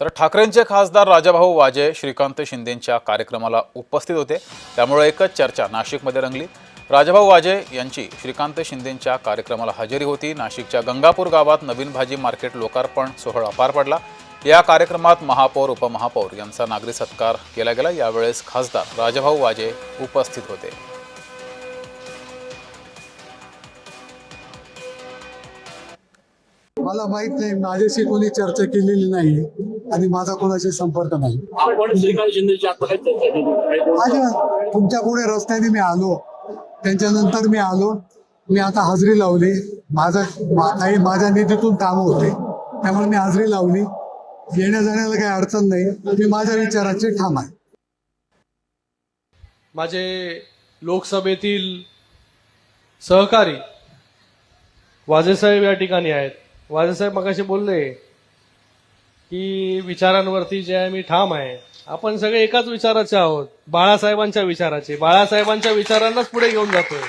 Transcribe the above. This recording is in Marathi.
तर ठाकरेंचे खासदार राजाभाऊ वाजे श्रीकांत शिंदेंच्या कार्यक्रमाला उपस्थित होते, त्यामुळे एकच चर्चा नाशिकमध्ये रंगली। राजाभाऊ वाजे यांची श्रीकांत शिंदेंच्या कार्यक्रमाला हजेरी होती। नाशिकच्या गंगापूर गावात नवीन भाजी मार्केट लोकार्पण सोहळा पार पडला। या कार्यक्रमात महापौर उपमहापौर यांचा नागरी सत्कार केला गेला। यावेळेस खासदार राजाभाऊ वाजे उपस्थित होते। मला माहित नाही, माझ्याशी कोणी चर्चा केलेली नाही आणि माझा कोणाशी संपर्क नाही। आपण श्रीकांत शिंदेची आता काय चर्चा केली? तुमच्या पुढे रस्त्याने मी आलो, त्यांच्यानंतर मी आलो, मी आता हजेरी लावली। माझ्या निधीतून कामं होते, त्यामुळे मी हजेरी लावली। येण्या जाण्याला काही अडचण नाही, मी माझ्या विचाराचे ठाम आहे। माझे लोकसभेतील सहकारी वाजेसाहेब या ठिकाणी आहेत। वाजेसाहेब मगाशी बोलले की विचारांवरती जे आहे मी ठाम आहे। आपण सगळे एकाच विचाराचे आहोत, बाळासाहेबांच्या विचाराचे, बाळासाहेबांच्या विचारांनाच पुढे घेऊन जातोय।